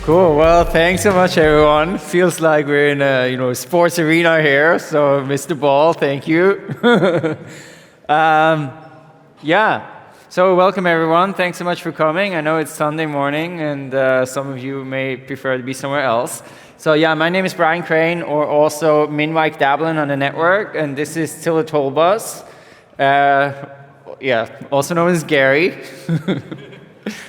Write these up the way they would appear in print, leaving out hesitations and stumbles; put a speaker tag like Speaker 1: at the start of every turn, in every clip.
Speaker 1: Cool. Well, thanks so much, everyone. Feels like we're in a sports arena here. So, Mr. Ball, thank you. Yeah. So, welcome everyone. Thanks so much for coming. I know it's Sunday morning, and some of you may prefer to be somewhere else. So, yeah, my name is Crain, or also minwyc-dablen on the network, and this is tiller-tolbus. Yeah, also known as Gary.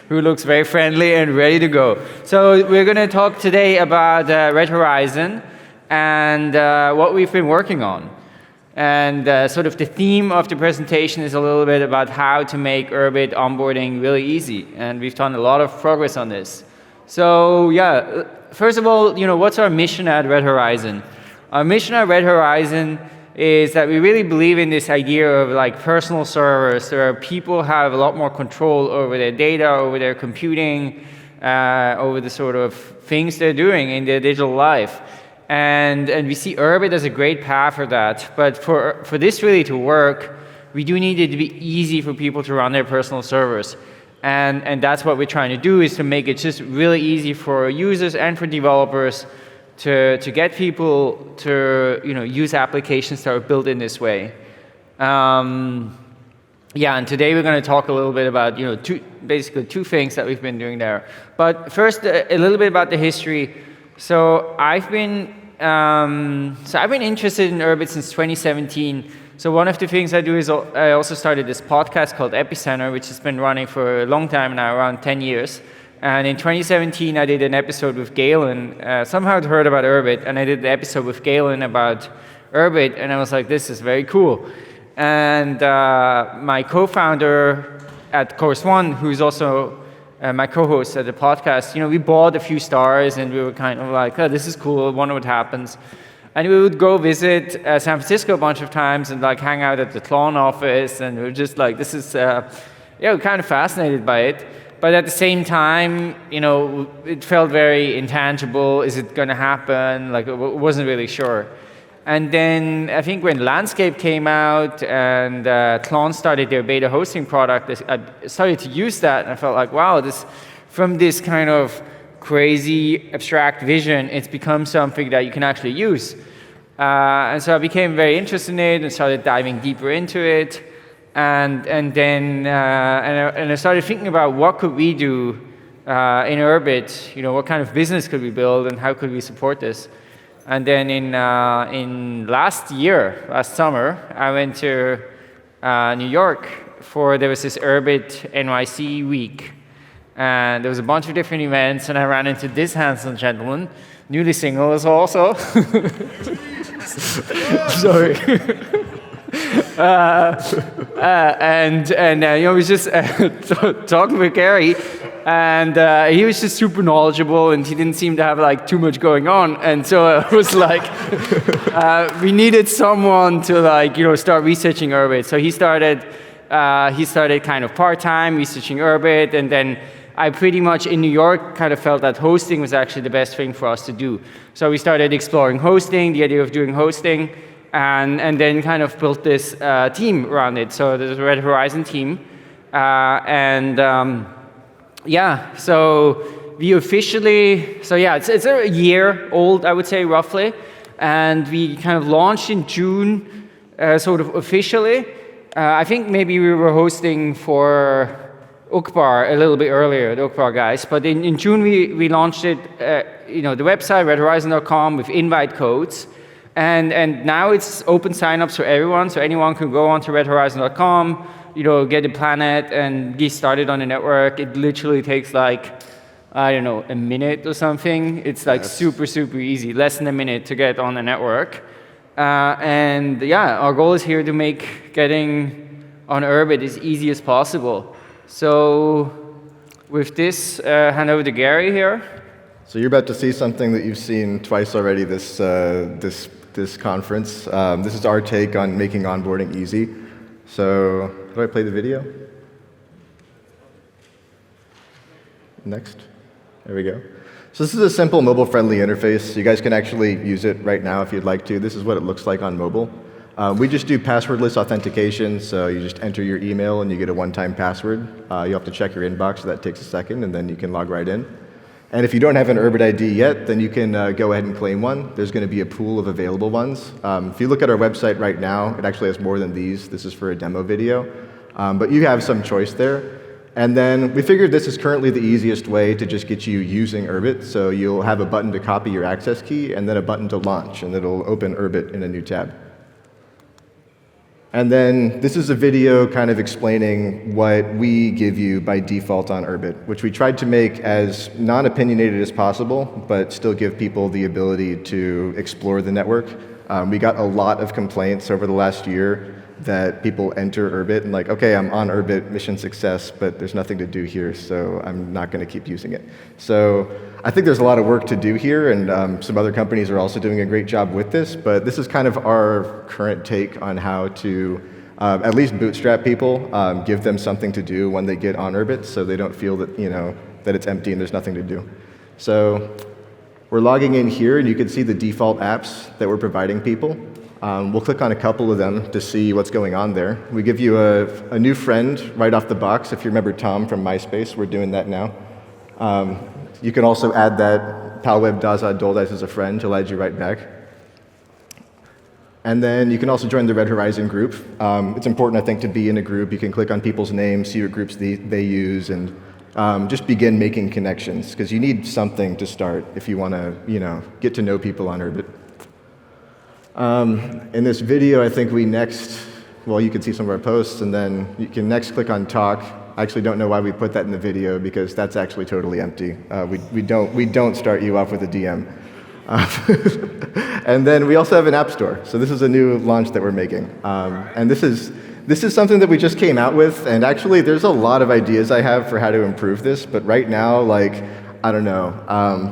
Speaker 1: Who looks very friendly and ready to go. So we're going to talk today about Red Horizon and what we've been working on. And sort of the theme of the presentation is a little bit about how to make Urbit onboarding really easy. And we've done a lot of progress on this. So yeah, first of all, what's our mission at Red Horizon? Our mission at Red Horizon is that we really believe in this idea of like personal servers where people have a lot more control over their data, over their computing, over the sort of things they're doing in their digital life. And we see Urbit as a great path for that. But for this really to work, we do need it to be easy for people to run their personal servers. And that's what we're trying to do, is to make it just really easy for users and for developers to get people to use applications that are built in this way. Yeah, and today we're going to talk a little bit about basically two things that we've been doing there. But first, a little bit about the history. So I've been interested in Urbit since 2017. So one of the things I do is I also started this podcast called Epicenter, which has been running for a long time now, around 10 years. And in 2017, I did an episode with Galen. Somehow I'd heard about Urbit, and I did the episode with Galen about Urbit, and I was like, this is very cool. And my co-founder at Course One, who's also my co-host at the podcast, we bought a few stars, and we were kind of like, oh, this is cool, I wonder what happens. And we would go visit San Francisco a bunch of times and like hang out at the Tlon office, and we were just like, this is, we're kind of fascinated by it. But at the same time, it felt very intangible. Is it going to happen? Like, I wasn't really sure. And then I think when Landscape came out and Tlon started their beta hosting product, I started to use that, and I felt like, wow, from this kind of crazy abstract vision, it's become something that you can actually use. And so I became very interested in it and started diving deeper into it. And then I started thinking about what could we do in Urbit, what kind of business could we build and how could we support this. And then in last summer, I went to New York there was this Urbit NYC week. And there was a bunch of different events, and I ran into this handsome gentleman, newly single as also. Sorry. I was just talking with Gary, and he was just super knowledgeable, and he didn't seem to have like too much going on, and so I was like, we needed someone to start researching Urbit. So he started kind of part-time researching Urbit, and then I pretty much in New York kind of felt that hosting was actually the best thing for us to do. So we started exploring hosting, the idea of doing hosting. And then kind of built this team around it. So there's a Red Horizon team. So we officially, it's a year old, I would say, roughly. And we kind of launched in June, sort of officially. I think maybe we were hosting for Ukbar a little bit earlier, the Ukbar guys. But in June, we launched it, the website, redhorizon.com, with invite codes. And now it's open signups for everyone, so anyone can go onto redhorizon.com, get a planet and get started on the network. It literally takes like, I don't know, a minute or something. It's like super, super easy, less than a minute to get on the network. Our goal is here to make getting on Urbit as easy as possible. So with this, hand over to Gary here.
Speaker 2: So you're about to see something that you've seen twice already this conference. This is our take on making onboarding easy. So, do I play the video? Next. There we go. So this is a simple mobile-friendly interface. You guys can actually use it right now if you'd like to. This is what it looks like on mobile. We just do passwordless authentication, so you just enter your email and you get a one-time password. You have to check your inbox, so that takes a second, and then you can log right in. And if you don't have an Urbit ID yet, then you can go ahead and claim one. There's going to be a pool of available ones. If you look at our website right now, it actually has more than these. This is for a demo video. But you have some choice there. And then we figured this is currently the easiest way to just get you using Urbit. So you'll have a button to copy your access key and then a button to launch, and it'll open Urbit in a new tab. And then this is a video kind of explaining what we give you by default on Urbit, which we tried to make as non-opinionated as possible, but still give people the ability to explore the network. We got a lot of complaints over the last year that people enter Urbit and like, okay, I'm on Urbit, mission success, but there's nothing to do here, so I'm not going to keep using it. So I think there's a lot of work to do here, and some other companies are also doing a great job with this, but this is kind of our current take on how to at least bootstrap people, give them something to do when they get on Urbit, so they don't feel that, that it's empty and there's nothing to do. So we're logging in here, and you can see the default apps that we're providing people. We'll click on a couple of them to see what's going on there. We give you a new friend right off the box. If you remember Tom from MySpace, we're doing that now. You can also add that palweb daza doldice as a friend. He'll add you right back. And then you can also join the Red Horizon group. It's important, I think, to be in a group. You can click on people's names, see what groups they use, and just begin making connections, because you need something to start if you want to, get to know people on Urbit. In this video, I think we next, well, you can see some of our posts, and then you can next click on talk. I actually don't know why we put that in the video, because that's actually totally empty. We don't start you off with a DM. And then we also have an app store. So this is a new launch that we're making. And this is something that we just came out with, and actually there's a lot of ideas I have for how to improve this, but right now, I don't know.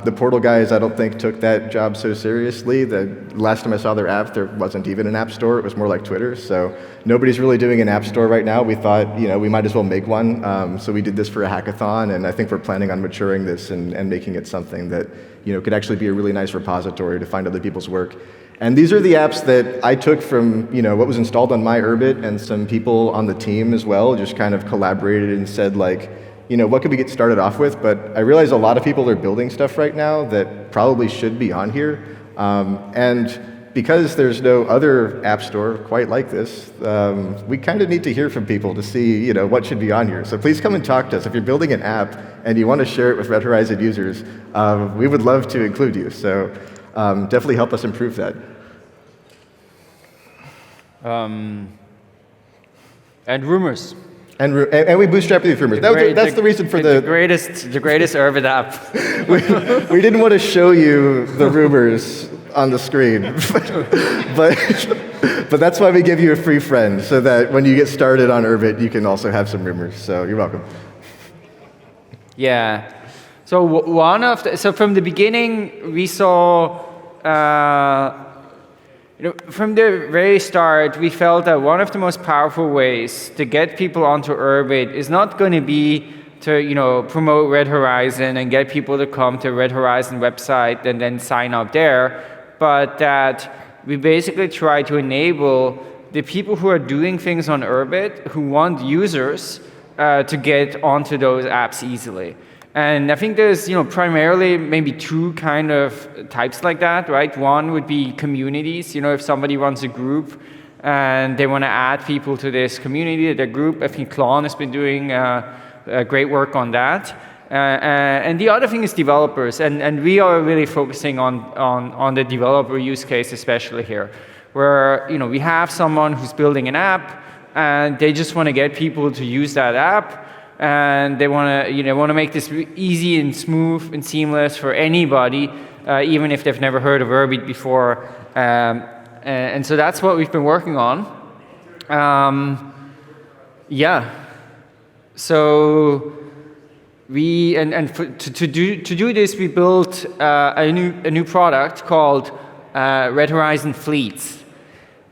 Speaker 2: The Portal guys, I don't think, took that job so seriously. The last time I saw their app, there wasn't even an app store. It was more like Twitter. So nobody's really doing an app store right now. We thought, we might as well make one. So we did this for a hackathon, and I think we're planning on maturing this and making it something that, could actually be a really nice repository to find other people's work. And these are the apps that I took from, what was installed on my Urbit, and some people on the team as well just kind of collaborated and said, what could we get started off with? But I realize a lot of people are building stuff right now that probably should be on here. And because there's no other app store quite like this, we kind of need to hear from people to see, what should be on here. So please come and talk to us. If you're building an app and you want to share it with Red Horizon users, we would love to include you. So definitely help us improve that.
Speaker 1: And rumors.
Speaker 2: And we bootstrap these rumors. That's the reason for the
Speaker 1: greatest Urbit app.
Speaker 2: we didn't want to show you the rumors on the screen, but that's why we give you a free friend, so that when you get started on Urbit, you can also have some rumors. So you're welcome.
Speaker 1: Yeah. So from the beginning, we saw. From the very start, we felt that one of the most powerful ways to get people onto Urbit is not going to be to promote Red Horizon and get people to come to Red Horizon website and then sign up there, but that we basically try to enable the people who are doing things on Urbit, who want users to get onto those apps easily. And I think there's, primarily maybe two kind of types like that, right? One would be communities. If somebody runs a group and they want to add people to this community, their group, I think Klon has been doing great work on that. And the other thing is developers, and we are really focusing on the developer use case, especially here, where we have someone who's building an app and they just want to get people to use that app. And they want to make this easy and smooth and seamless for anybody, even if they've never heard of Urbit before. And so that's what we've been working on. So to do this, we built a new product called Red Horizon Fleets.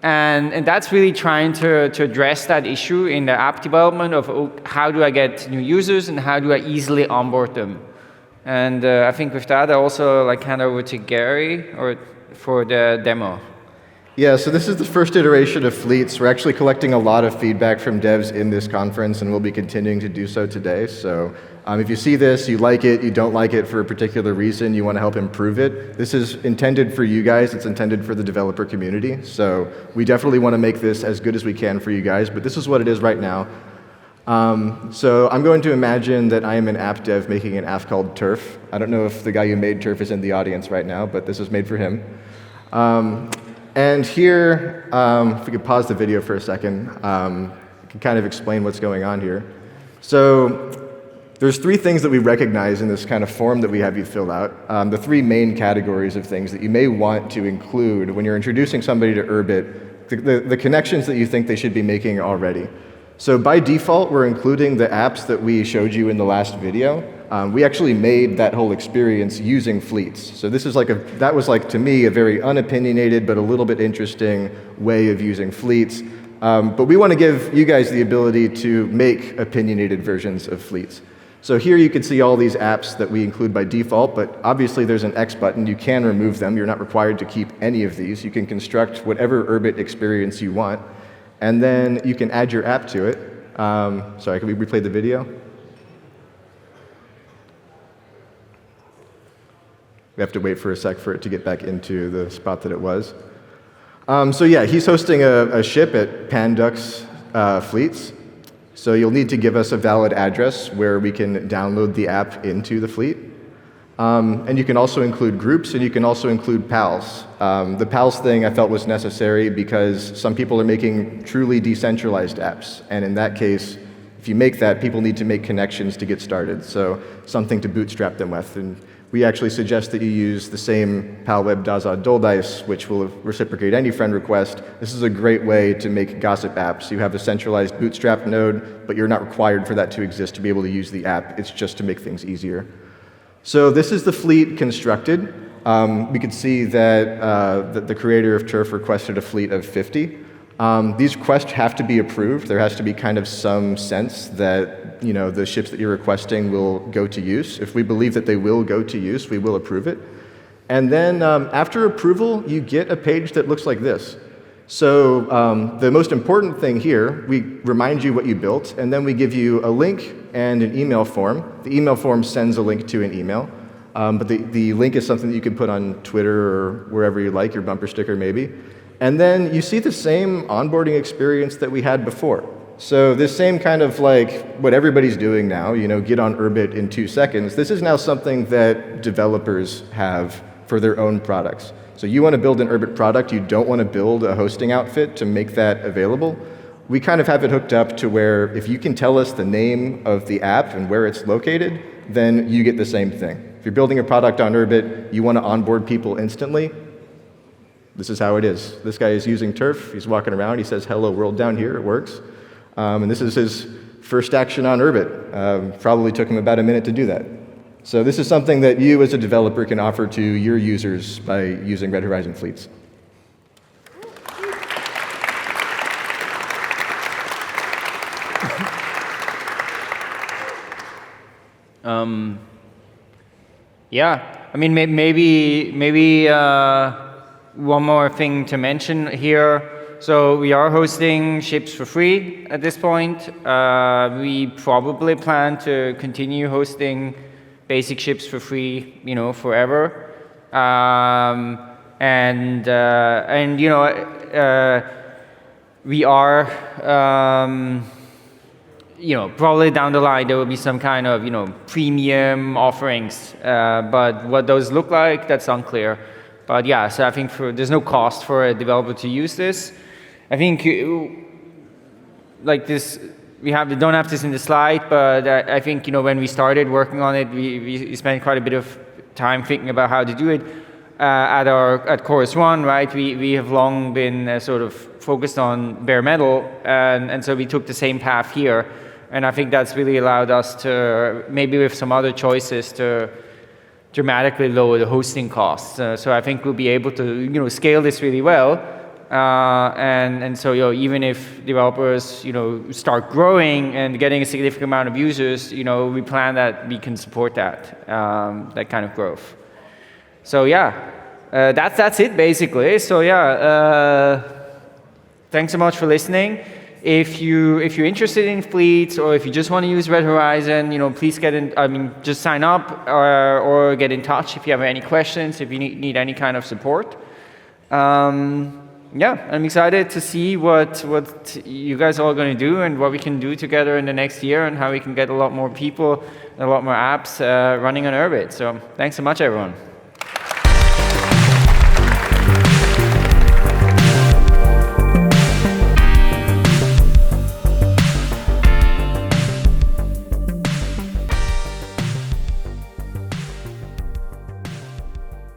Speaker 1: And that's really trying to address that issue in the app development of how do I get new users and how do I easily onboard them. And I think with that, I also hand over to Gary for the demo.
Speaker 2: Yeah, so this is the first iteration of Fleets. We're actually collecting a lot of feedback from devs in this conference, and we'll be continuing to do so today. So if you see this, you like it, you don't like it for a particular reason, you want to help improve it, this is intended for you guys, it's intended for the developer community. So we definitely want to make this as good as we can for you guys, but this is what it is right now. So I'm going to imagine that I am an app dev making an app called Turf. I don't know if the guy who made Turf is in the audience right now, but this is made for him. And here, if we could pause the video for a second, I can kind of explain what's going on here. So there's three things that we recognize in this kind of form that we have you fill out. The three main categories of things that you may want to include when you're introducing somebody to Urbit, the connections that you think they should be making already. So by default, we're including the apps that we showed you in the last video. We actually made that whole experience using Fleets. So this is that was to me, a very unopinionated but a little bit interesting way of using Fleets. But we want to give you guys the ability to make opinionated versions of Fleets. So here you can see all these apps that we include by default, but obviously there's an X button. You can remove them. You're not required to keep any of these. You can construct whatever Urbit experience you want, and then you can add your app to it. Sorry, can we replay the video? We have to wait for a sec for it to get back into the spot that it was. So yeah, he's hosting a ship at Pandux Fleets. So you'll need to give us a valid address where we can download the app into the fleet. And you can also include groups, and you can also include pals. The pals thing I felt was necessary because some people are making truly decentralized apps. And in that case, if you make that, people need to make connections to get started. So something to bootstrap them with. And we actually suggest that you use the same palweb dazad-doldice, which will reciprocate any friend request. This is a great way to make gossip apps. You have a centralized bootstrap node, but you're not required for that to exist to be able to use the app. It's just to make things easier. So this is the fleet constructed. We could see that the creator of Turf requested a fleet of 50. These requests have to be approved. There has to be kind of some sense that the ships that you're requesting will go to use. If we believe that they will go to use, we will approve it. And then after approval, you get a page that looks like this. So the most important thing here, we remind you what you built, and then we give you a link and an email form. The email form sends a link to an email, but the link is something that you can put on Twitter or wherever you like, your bumper sticker maybe. And then you see the same onboarding experience that we had before. So this same kind of what everybody's doing now, get on Urbit in 2 seconds, this is now something that developers have for their own products. So you want to build an Urbit product, you don't want to build a hosting outfit to make that available. We kind of have it hooked up to where if you can tell us the name of the app and where it's located, then you get the same thing. If you're building a product on Urbit, you want to onboard people instantly, this is how it is. This guy is using Turf, he's walking around, he says, hello world down here, it works. And this is his first action on Urbit. Probably took him about a minute to do that. So this is something that you as a developer can offer to your users by using Red Horizon Fleets.
Speaker 1: Yeah, I mean, maybe one more thing to mention here. So we are hosting ships for free at this point. We probably plan to continue hosting basic ships for free, forever. We are, probably down the line there will be some kind of, premium offerings. But what those look like, that's unclear. But yeah, so I think there's no cost for a developer to use this. I think this, we don't have this in the slide, but I think when we started working on it, we spent quite a bit of time thinking about how to do it. At Chorus One, right? We have long been sort of focused on bare metal, and so we took the same path here, and I think that's really allowed us to maybe with some other choices to dramatically lower the hosting costs. So I think we'll be able to scale this really well. And so even if developers start growing and getting a significant amount of users, we plan that we can support that kind of growth. So yeah, that's it basically. So yeah, thanks so much for listening. If you're interested in fleets, or if you just want to use Red Horizon, please just sign up or get in touch if you have any questions, if you need any kind of support. Yeah, I'm excited to see what you guys are all going to do and what we can do together in the next year, and how we can get a lot more people and a lot more apps running on Urbit. So thanks so much, everyone.